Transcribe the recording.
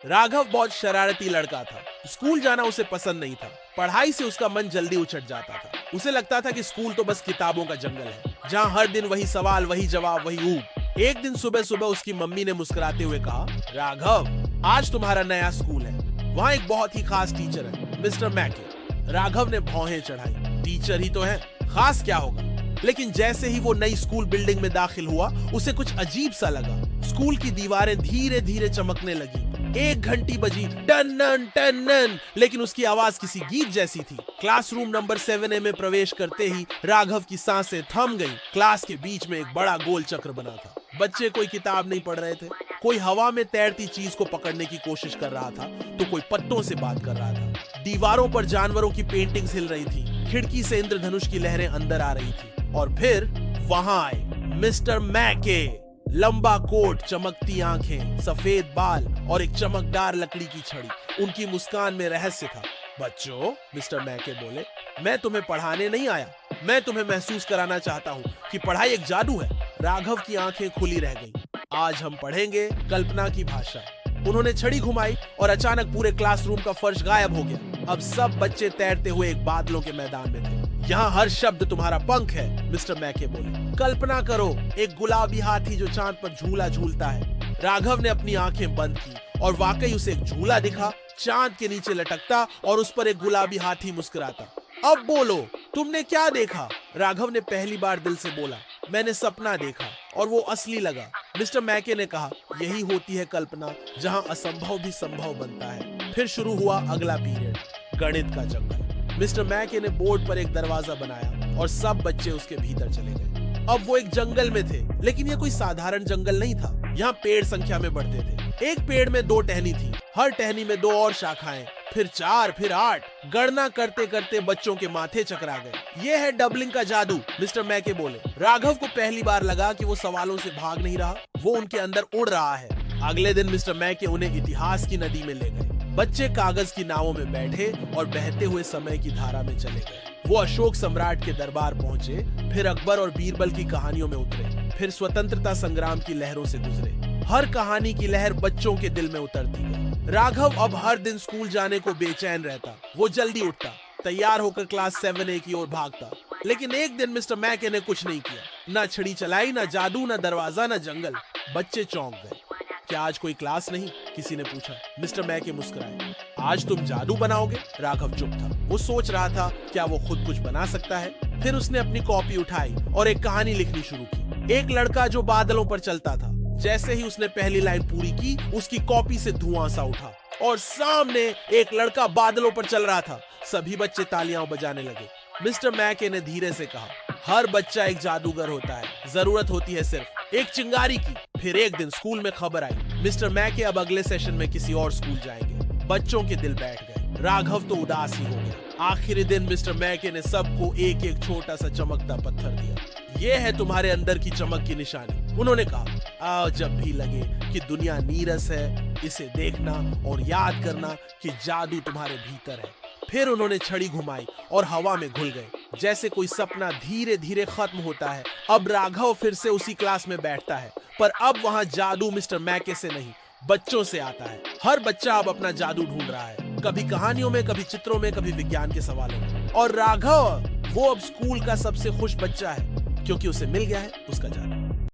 राघव बहुत शरारती लड़का था। स्कूल जाना उसे पसंद नहीं था। पढ़ाई से उसका मन जल्दी उछट जाता था। उसे लगता था कि स्कूल तो बस किताबों का जंगल है, जहाँ हर दिन वही सवाल, वही जवाब, वही ऊब। एक दिन सुबह सुबह उसकी मम्मी ने मुस्कुराते हुए कहा, राघव, आज तुम्हारा नया स्कूल है। वहाँ एक बहुत ही खास टीचर है, मिस्टर मैके। राघव ने भौहें चढ़ाई। टीचर ही तो है, खास क्या होगा? लेकिन जैसे ही वो नई स्कूल बिल्डिंग में दाखिल हुआ, उसे कुछ अजीब सा लगा। स्कूल की दीवारें धीरे धीरे चमकने लगी। 1 घंटी बजी, टन टन, लेकिन उसकी आवाज किसी गीत जैसी थी। क्लासरूम नंबर 7A में प्रवेश करते ही राघव की सांसें थम गईं। क्लास के बीच में एक बड़ा गोल चक्र बना था। बच्चे कोई किताब नहीं पढ़ रहे थे, कोई हवा में तैरती चीज को पकड़ने की कोशिश कर रहा था, तो कोई पत्तों से बात कर रहा था। दीवारों पर जानवरों की पेंटिंग्स हिल रही थी। खिड़की से इंद्रधनुष की लहरें अंदर आ रही थी। और फिर वहां आए मिस्टर मैके। लंबा कोट, चमकती आंखें, सफेद बाल और एक चमकदार लकड़ी की छड़ी। उनकी मुस्कान में रहस्य था। बच्चों, मिस्टर मैके बोले, मैं तुम्हें पढ़ाने नहीं आया, मैं तुम्हें महसूस कराना चाहता हूँ कि पढ़ाई एक जादू है। राघव की आंखें खुली रह गईं। आज हम पढ़ेंगे कल्पना की भाषा। उन्होंने छड़ी घुमाई और अचानक पूरे क्लासरूम का फर्श गायब हो गया। अब सब बच्चे तैरते हुए एक बादलों के मैदान में थे। यहाँ हर शब्द तुम्हारा पंख है, मिस्टर मैके बोले। कल्पना करो, एक गुलाबी हाथी जो चांद पर झूला झूलता है। राघव ने अपनी आंखें बंद की और वाकई उसे एक झूला दिखा, चांद के नीचे लटकता और उस पर एक गुलाबी हाथी मुस्कुराता। अब बोलो, तुमने क्या देखा? राघव ने पहली बार दिल से बोला, मैंने सपना देखा और वो असली लगा। मिस्टर मैके ने कहा, यही होती है कल्पना, जहाँ असंभव भी संभव बनता है। फिर शुरू हुआ अगला पीरियड, गणित का जंगल। मिस्टर मैके ने बोर्ड पर एक दरवाजा बनाया और सब बच्चे उसके भीतर चले गए। अब वो एक जंगल में थे, लेकिन ये कोई साधारण जंगल नहीं था। यहाँ पेड़ संख्या में बढ़ते थे। एक पेड़ में 2 टहनी थी, हर टहनी में 2 और शाखाएं, फिर 4, फिर 8। गणना करते करते बच्चों के माथे चकरा गए। ये है डबलिंग का जादू, मिस्टर मैके बोले। राघव को पहली बार लगा कि वो सवालों से भाग नहीं रहा, वो उनके अंदर उड़ रहा है। अगले दिन मिस्टर मैके उन्हें इतिहास की नदी में ले गए। बच्चे कागज की नावों में बैठे और बहते हुए समय की धारा में चले गए। वो अशोक सम्राट के दरबार पहुंचे, फिर अकबर और बीरबल की कहानियों में उतरे, फिर स्वतंत्रता संग्राम की लहरों से गुजरे। हर कहानी की लहर बच्चों के दिल में उतरती गई। राघव अब हर दिन स्कूल जाने को बेचैन रहता। वो जल्दी उठता, तैयार होकर क्लास 7A की ओर भागता। लेकिन एक दिन मिस्टर मैके ने कुछ नहीं किया। ना छड़ी चलाई, ना जादू, ना दरवाजा, ना जंगल। बच्चे चौंक गए। क्या आज कोई क्लास नहीं? किसी ने पूछा। मिस्टर मैके मुस्कुराए। आज तुम जादू बनाओगे? राघव चुप था। वो सोच रहा था, क्या वो खुद कुछ बना सकता है? फिर उसने अपनी कॉपी उठाई और एक कहानी लिखनी शुरू की। एक लड़का जो बादलों पर चलता था। जैसे ही उसने पहली लाइन पूरी की, उसकी कॉपी से धुआं सा उठा और सामने एक लड़का बादलों पर चल रहा था। सभी बच्चे तालियां बजाने लगे। मिस्टर मैके ने धीरे से कहा, हर बच्चा एक जादूगर होता है, जरूरत होती है सिर्फ एक चिंगारी की। फिर एक दिन स्कूल में खबर आई, मिस्टर मैके अब अगले सेशन में किसी और स्कूल जाएंगे। बच्चों के दिल बैठ गए। राघव तो उदास ही हो गया। आखिरी दिन मिस्टर मैके ने सबको एक एक छोटा सा चमकता पत्थर दिया। ये है तुम्हारे अंदर की चमक की निशानी, उन्होंने कहा। आओ, जब भी लगे कि दुनिया नीरस है, इसे देखना और याद करना कि जादू तुम्हारे भीतर है। फिर उन्होंने छड़ी घुमाई और हवा में घुल गए, जैसे कोई सपना धीरे धीरे खत्म होता है। अब राघव फिर से उसी क्लास में बैठता है, पर अब वहाँ जादू मिस्टर मैके से नहीं, बच्चों से आता है। हर बच्चा अब अपना जादू ढूंढ रहा है, कभी कहानियों में, कभी चित्रों में, कभी विज्ञान के सवालों में। और राघव, वो अब स्कूल का सबसे खुश बच्चा है, क्योंकि उसे मिल गया है उसका जादू।